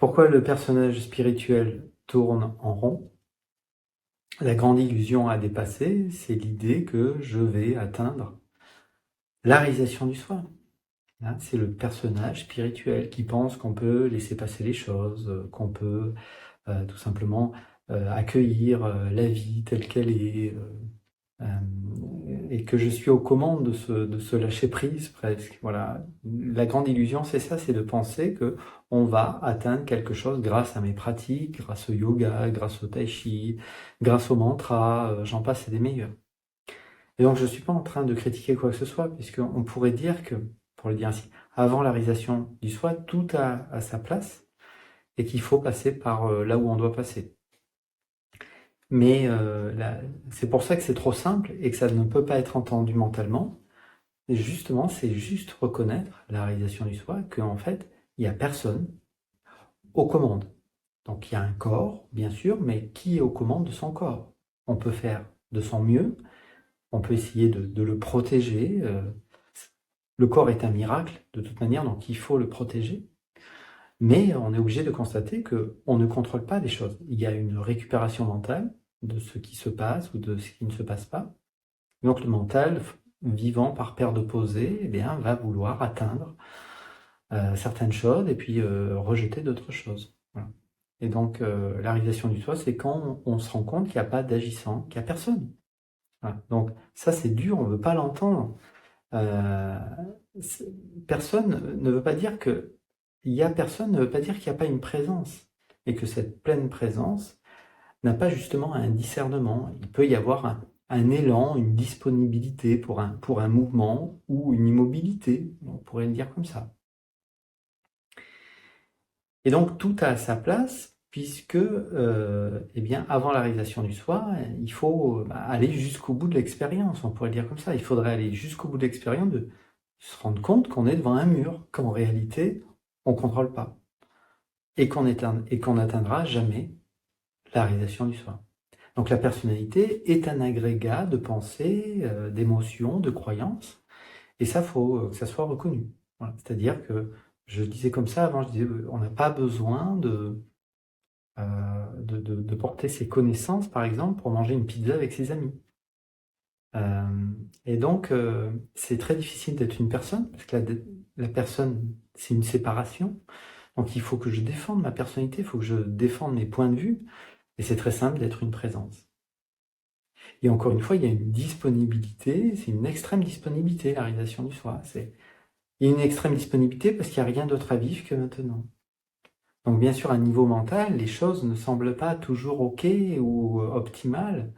Pourquoi le personnage spirituel tourne en rond? La grande illusion à dépasser, c'est l'idée que je vais atteindre la réalisation du soi. Hein, c'est le personnage spirituel qui pense qu'on peut laisser passer les choses, qu'on peut tout simplement accueillir la vie telle qu'elle est, et que je suis aux commandes de ce lâcher prise presque. Voilà. La grande illusion, c'est ça, c'est de penser que on va atteindre quelque chose grâce à mes pratiques, grâce au yoga, grâce au tai chi, grâce au mantra, j'en passe et des meilleurs. Et donc je suis pas en train de critiquer quoi que ce soit, puisqu'on pourrait dire que, pour le dire ainsi, avant la réalisation du soi, tout a sa place et qu'il faut passer par là où on doit passer. Mais c'est pour ça que c'est trop simple et que ça ne peut pas être entendu mentalement. Et justement, c'est juste reconnaître la réalisation du soi, qu'en fait, il n'y a personne aux commandes. Donc il y a un corps, bien sûr, mais qui est aux commandes de son corps? On peut faire de son mieux, on peut essayer de le protéger. Le corps est un miracle, de toute manière, donc il faut le protéger. Mais on est obligé de constater qu'on ne contrôle pas les choses. Il y a une récupération mentale de ce qui se passe ou de ce qui ne se passe pas. Donc le mental, vivant par paire d'opposés, eh bien, va vouloir atteindre certaines choses et puis rejeter d'autres choses. Voilà. Et donc la réalisation du soi, c'est quand on se rend compte qu'il n'y a pas d'agissant, qu'il n'y a personne. Voilà. Donc ça, c'est dur, on ne veut pas l'entendre. Euh, Personne ne veut pas dire que il y a personne ne veut pas dire qu'il n'y a pas une présence et que cette pleine présence n'a pas justement un discernement. Il peut y avoir un élan, une disponibilité pour un mouvement ou une immobilité, on pourrait le dire comme ça. Et donc tout a sa place puisque, eh bien, avant la réalisation du soi, il faut aller jusqu'au bout de l'expérience, on pourrait le dire comme ça. Il faudrait aller jusqu'au bout de l'expérience de se rendre compte qu'on est devant un mur, qu'en réalité, on ne contrôle pas et qu'on n'atteindra jamais la réalisation du soi. Donc la personnalité est un agrégat de pensées, d'émotions, de croyances, et ça, faut que ça soit reconnu. Voilà. C'est-à-dire que je disais comme ça avant, je disais, on n'a pas besoin de porter ses connaissances, par exemple, pour manger une pizza avec ses amis. Et donc, c'est très difficile d'être une personne, parce que la personne, c'est une séparation. Donc il faut que je défende ma personnalité, il faut que je défende mes points de vue, et c'est très simple d'être une présence. Et encore une fois, il y a une disponibilité, c'est une extrême disponibilité, la réalisation du soi. Il y a une extrême disponibilité parce qu'il n'y a rien d'autre à vivre que maintenant. Donc bien sûr, à niveau mental, les choses ne semblent pas toujours OK ou optimales,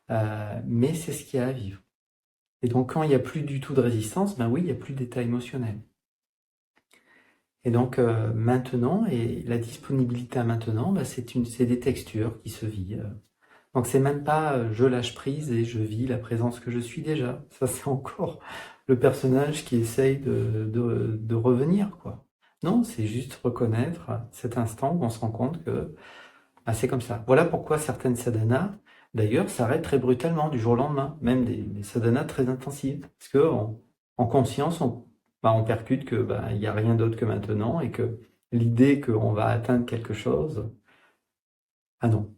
mais c'est ce qu'il y a à vivre. Et donc quand il n'y a plus du tout de résistance, ben oui, il n'y a plus d'état émotionnel. Et donc maintenant, et la disponibilité à maintenant, ben c'est des textures qui se vivent. Donc c'est même pas je lâche prise et je vis la présence que je suis déjà. Ça c'est encore le personnage qui essaye de revenir, quoi. Non, c'est juste reconnaître cet instant où on se rend compte que c'est comme ça. Voilà pourquoi certaines sadhanas, d'ailleurs, s'arrêtent très brutalement du jour au lendemain, même des sadhanas très intensives. Parce que en conscience, on percute que il n'y a rien d'autre que maintenant et que l'idée qu'on va atteindre quelque chose, ah non.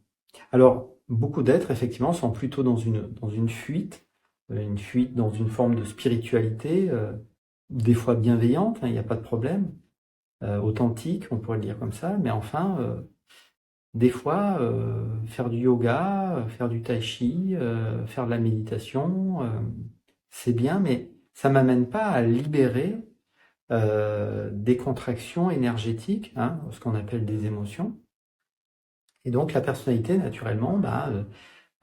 Alors, beaucoup d'êtres, effectivement, sont plutôt dans une fuite dans une forme de spiritualité, des fois bienveillante, hein, il n'y a pas de problème, authentique, on pourrait le dire comme ça, mais enfin, des fois, faire du yoga, faire du tai chi, faire de la méditation, c'est bien, mais ça m'amène pas à libérer des contractions énergétiques, hein, ce qu'on appelle des émotions. Et donc la personnalité, naturellement,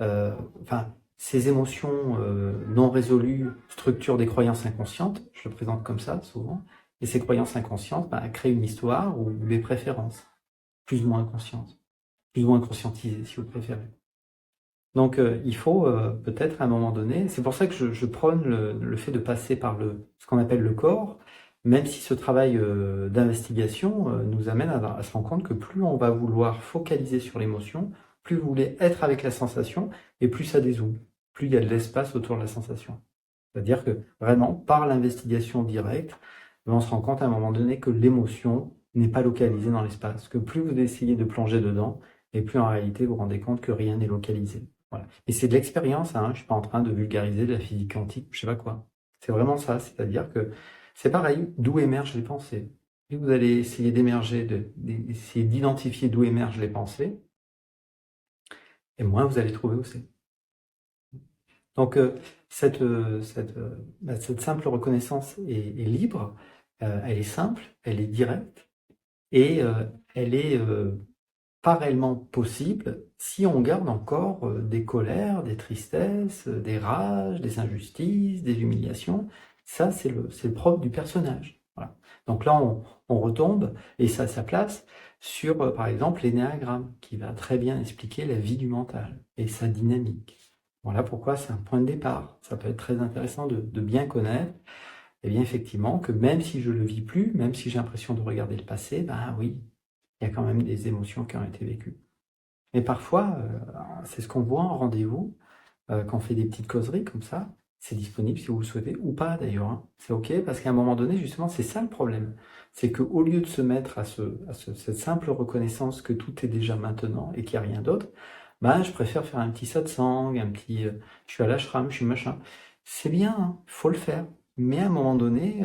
euh, enfin, ces émotions non résolues structurent des croyances inconscientes, je le présente comme ça souvent, et ces croyances inconscientes créent une histoire ou des préférences, plus ou moins inconscientes, plus ou moins conscientisées si vous préférez. Donc il faut peut-être à un moment donné, c'est pour ça que je prône le fait de passer par ce qu'on appelle le corps, même si ce travail d'investigation nous amène à se rendre compte que plus on va vouloir focaliser sur l'émotion, plus vous voulez être avec la sensation, et plus ça dézoome, plus il y a de l'espace autour de la sensation. C'est-à-dire que vraiment, par l'investigation directe, on se rend compte à un moment donné que l'émotion n'est pas localisé dans l'espace, que plus vous essayez de plonger dedans, et plus en réalité vous vous rendez compte que rien n'est localisé. Voilà. Et c'est de l'expérience, hein, je ne suis pas en train de vulgariser de la physique quantique, je sais pas quoi. C'est vraiment ça, c'est-à-dire que c'est pareil, d'où émergent les pensées. Plus vous allez essayer essayer d'identifier d'où émergent les pensées, et moins vous allez trouver où c'est. Donc cette simple reconnaissance est libre, elle est simple, elle est directe, et elle est pas réellement possible si on garde encore des colères, des tristesses, des rages, des injustices, des humiliations. Ça, c'est le propre du personnage. Voilà. Donc là, on retombe, et ça a sa place, sur, par exemple, l'énéagramme, qui va très bien expliquer la vie du mental et sa dynamique. Voilà pourquoi c'est un point de départ. Ça peut être très intéressant de bien connaître, et bien effectivement, que même si je le vis plus, même si j'ai l'impression de regarder le passé, ben oui, il y a quand même des émotions qui ont été vécues. Et parfois, c'est ce qu'on voit en rendez-vous, quand on fait des petites causeries comme ça, c'est disponible si vous le souhaitez, ou pas d'ailleurs, hein. C'est OK, parce qu'à un moment donné, justement, c'est ça le problème. C'est qu'au lieu de se mettre cette simple reconnaissance que tout est déjà maintenant et qu'il n'y a rien d'autre, ben, je préfère faire un petit satsang, un petit je suis à l'ashram, je suis machin. C'est bien, hein, faut le faire. Mais à un moment donné,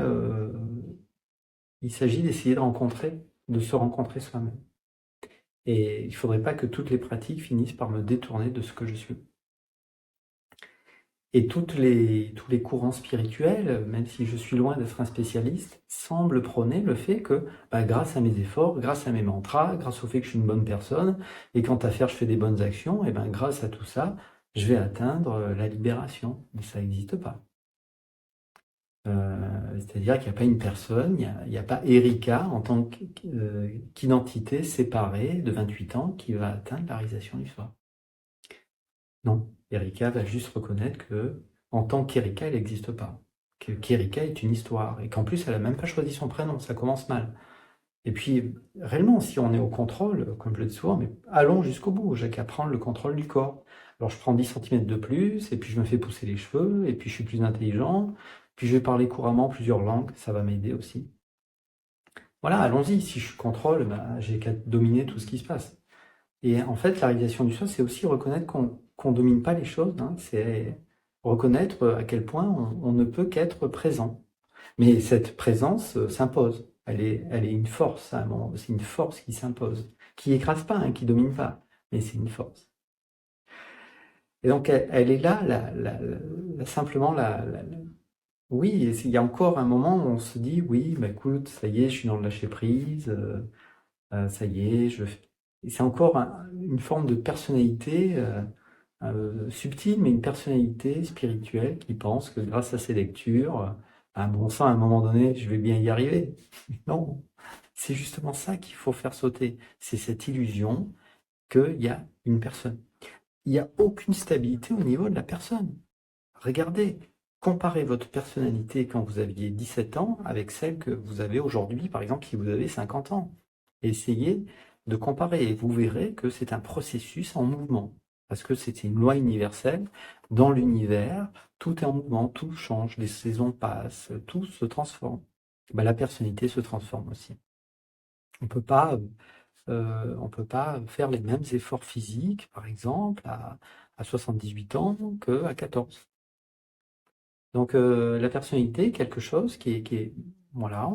il s'agit d'essayer de se rencontrer soi-même. Et il ne faudrait pas que toutes les pratiques finissent par me détourner de ce que je suis. Et tous les courants spirituels, même si je suis loin d'être un spécialiste, semblent prôner le fait que bah, grâce à mes efforts, grâce à mes mantras, grâce au fait que je suis une bonne personne, et quant à faire, je fais des bonnes actions, et ben grâce à tout ça, je vais atteindre la libération. Mais ça n'existe pas. C'est-à-dire qu'il n'y a pas une personne, il n'y a pas Erika en tant qu'identité séparée de 28 ans qui va atteindre la réalisation du soi. Non, Erika va juste reconnaître que, en tant qu'Erika, elle n'existe pas. Qu'Erika est une histoire, et qu'en plus, elle n'a même pas choisi son prénom, ça commence mal. Et puis, réellement, si on est au contrôle, comme je le dis souvent, mais allons jusqu'au bout, j'ai qu'à prendre le contrôle du corps. Alors, je prends 10 centimètres de plus, et puis je me fais pousser les cheveux, et puis je suis plus intelligent, puis je vais parler couramment plusieurs langues, ça va m'aider aussi. Voilà, allons-y, si je contrôle, bah, j'ai qu'à dominer tout ce qui se passe. Et en fait, la réalisation du soi, c'est aussi reconnaître qu'on domine pas les choses, hein. C'est reconnaître à quel point on ne peut qu'être présent. Mais cette présence s'impose. Elle est une force à un moment. C'est une force qui s'impose, qui écrase pas, hein, qui domine pas, mais c'est une force. Et donc elle est là, simplement oui. Et il y a encore un moment où on se dit, oui, bah écoute, ça y est, je suis dans le lâcher prise. Ça y est, et c'est encore une forme de personnalité subtile, mais une personnalité spirituelle qui pense que grâce à ses lectures, bon sang, à un moment donné, je vais bien y arriver. Non, c'est justement ça qu'il faut faire sauter. C'est cette illusion qu'il y a une personne. Il n'y a aucune stabilité au niveau de la personne. Regardez, comparez votre personnalité quand vous aviez 17 ans avec celle que vous avez aujourd'hui, par exemple, si vous avez 50 ans. Essayez de comparer et vous verrez que c'est un processus en mouvement. Parce que c'est une loi universelle. Dans l'univers, tout est en mouvement, tout change, les saisons passent, tout se transforme. Ben, la personnalité se transforme aussi. On ne peut pas faire les mêmes efforts physiques, par exemple, à 78 ans qu'à 14. Donc la personnalité est quelque chose voilà,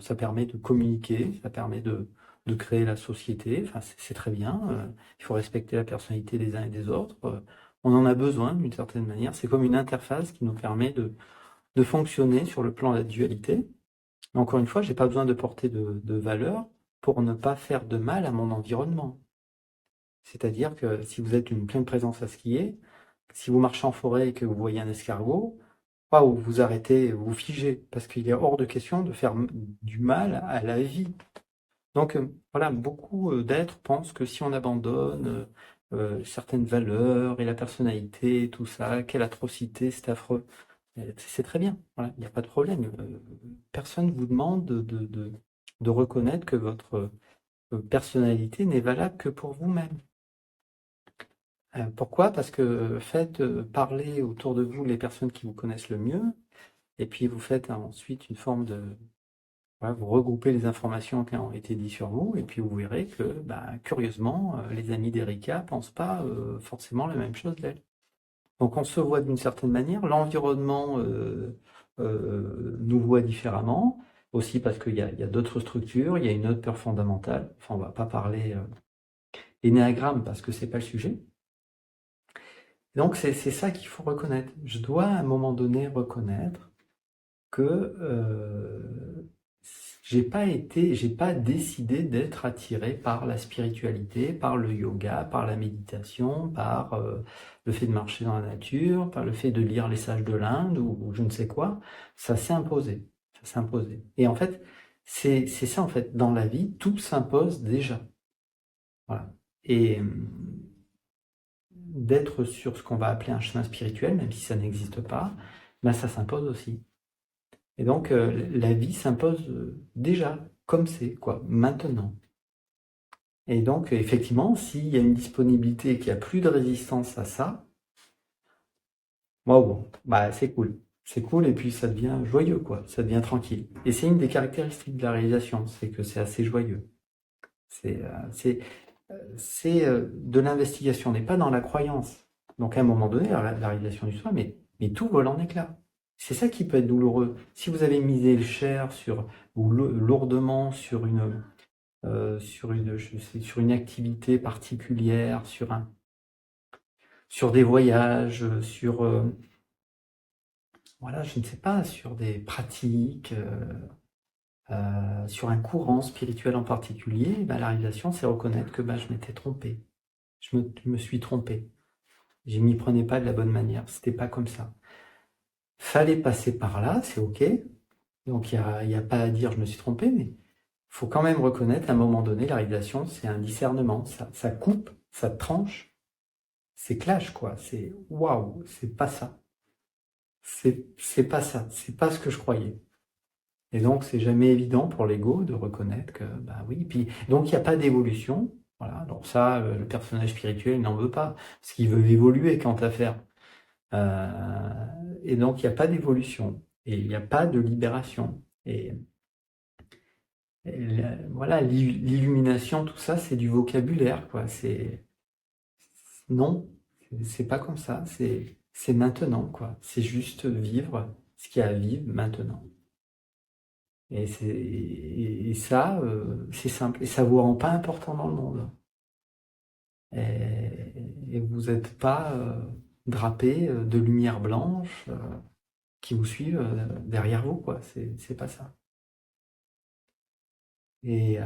ça permet de communiquer, ça permet de créer la société, enfin, c'est très bien, il faut respecter la personnalité des uns et des autres, on en a besoin d'une certaine manière, c'est comme une interface qui nous permet de fonctionner sur le plan de la dualité. Mais encore une fois, j'ai pas besoin de porter de valeur pour ne pas faire de mal à mon environnement. C'est-à-dire que si vous êtes une pleine présence à skier, si vous marchez en forêt et que vous voyez un escargot, pas où vous arrêtez, vous figez, parce qu'il est hors de question de faire du mal à la vie. Donc voilà, beaucoup d'êtres pensent que si on abandonne certaines valeurs et la personnalité, tout ça, quelle atrocité, c'est affreux. C'est très bien, voilà, il n'y a pas de problème. Personne ne vous demande de reconnaître que votre personnalité n'est valable que pour vous-même. Pourquoi? Parce que faites parler autour de vous les personnes qui vous connaissent le mieux, et puis vous faites ensuite une forme Voilà, vous regroupez les informations qui ont été dites sur vous, et puis vous verrez que, curieusement, les amis d'Erika pensent pas forcément la même chose d'elle. Donc on se voit d'une certaine manière, l'environnement nous voit différemment, aussi parce qu'il y a d'autres structures, il y a une autre peur fondamentale. Enfin, on va pas parler énéagramme parce que c'est pas le sujet. Donc c'est ça qu'il faut reconnaître. Je dois à un moment donné reconnaître que j'ai pas décidé d'être attiré par la spiritualité, par le yoga, par la méditation, par le fait de marcher dans la nature, par le fait de lire les sages de l'Inde ou je ne sais quoi. Ça s'est imposé. Ça s'est imposé. Et en fait, c'est ça en fait. Dans la vie, tout s'impose déjà. Voilà. Et d'être sur ce qu'on va appeler un chemin spirituel, même si ça n'existe pas, ça s'impose aussi. Et donc, la vie s'impose déjà, comme c'est, quoi, maintenant. Et donc, effectivement, s'il y a une disponibilité et qu'il n'y a plus de résistance à ça, bon, c'est cool. C'est cool et puis ça devient joyeux, quoi. Ça devient tranquille. Et c'est une des caractéristiques de la réalisation, c'est que c'est assez joyeux. C'est de l'investigation, on n'est pas dans la croyance. Donc à un moment donné, la réalisation du soi, mais tout vole en éclats. C'est ça qui peut être douloureux. Si vous avez misé le cher ou lourdement sur sur une activité particulière, sur des voyages, voilà, je ne sais pas, sur des pratiques, sur un courant spirituel en particulier, la réalisation, c'est reconnaître que je m'étais trompé. Je me suis trompé. Je m'y prenais pas de la bonne manière. C'était pas comme ça. Fallait passer par là, c'est ok. Donc y a pas à dire je me suis trompé, mais faut quand même reconnaître à un moment donné, la réalisation, c'est un discernement. Ça coupe, ça tranche, c'est clash, quoi. C'est waouh, c'est pas ça. C'est pas ça. C'est pas ce que je croyais. Et donc, c'est jamais évident pour l'ego de reconnaître que, oui. Puis, donc, il n'y a pas d'évolution. Voilà. Donc ça, le personnage spirituel il n'en veut pas. Parce qu'il veut évoluer quant à faire. Et donc, il n'y a pas d'évolution. Et il n'y a pas de libération. Voilà, l'illumination, tout ça, c'est du vocabulaire, quoi. Non, c'est pas comme ça. C'est maintenant, quoi. C'est juste vivre ce qu'il y a à vivre maintenant. Et ça, c'est simple. Et ça vous rend pas important dans le monde. Et vous n'êtes pas drapé de lumière blanche qui vous suivent derrière vous, quoi. C'est pas ça. Et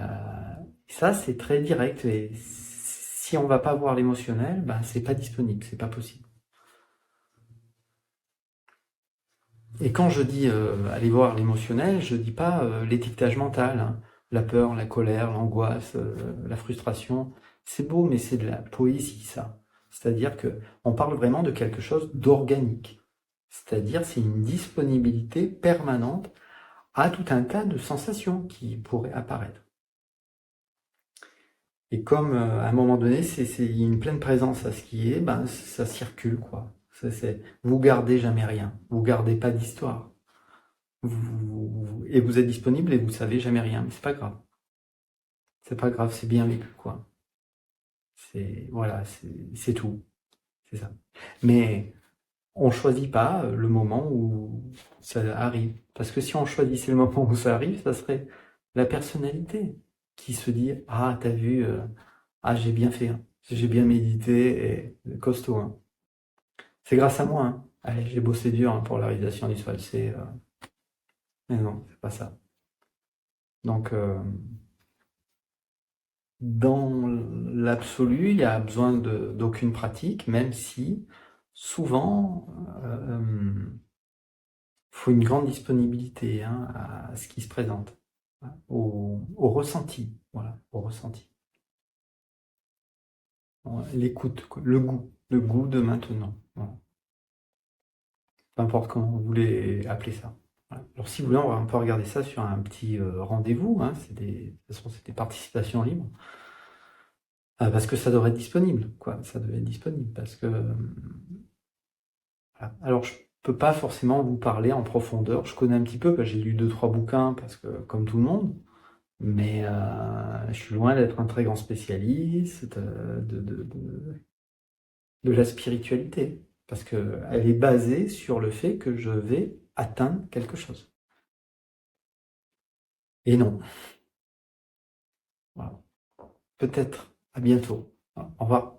ça, c'est très direct. Et si on va pas voir l'émotionnel, c'est pas disponible, c'est pas possible. Et quand je dis aller voir l'émotionnel, je dis pas l'étiquetage mental, hein. La peur, la colère, l'angoisse, la frustration. C'est beau, mais c'est de la poésie, ça. C'est-à-dire que on parle vraiment de quelque chose d'organique. C'est-à-dire c'est une disponibilité permanente à tout un tas de sensations qui pourraient apparaître. Et comme à un moment donné, il y a une pleine présence à ce qui est, ça circule, quoi. Vous gardez jamais rien. Vous gardez pas d'histoire. Et vous êtes disponible et vous savez jamais rien, mais c'est pas grave. C'est pas grave, c'est bien vécu, quoi. Voilà, c'est tout. C'est ça. Mais on choisit pas le moment où ça arrive. Parce que si on choisissait le moment où ça arrive, ça serait la personnalité qui se dit, ah, t'as vu, j'ai bien fait, hein. J'ai bien médité et costaud, hein. C'est grâce à moi, hein. Allez, j'ai bossé dur, hein, pour la réalisation du sol. Mais non, c'est pas ça. Donc, dans l'absolu, il y a besoin d'aucune pratique, même si souvent, faut une grande disponibilité, hein, à ce qui se présente, hein, au ressenti, voilà, au ressenti. L'écoute, quoi, le goût de maintenant. Voilà. Peu importe comment vous voulez appeler ça. Voilà. Alors si vous voulez, on peut regarder ça sur un petit rendez-vous, hein, de toute façon c'est des participations libres. Parce que ça devrait être disponible, quoi. Ça devait être disponible parce que voilà. Alors peux pas forcément vous parler en profondeur. Je connais un petit peu, parce que j'ai lu 2-3 bouquins, parce que comme tout le monde, mais je suis loin d'être un très grand spécialiste de la spiritualité, parce qu'elle est basée sur le fait que je vais atteindre quelque chose. Et non. Voilà. Peut-être. À bientôt. Au revoir.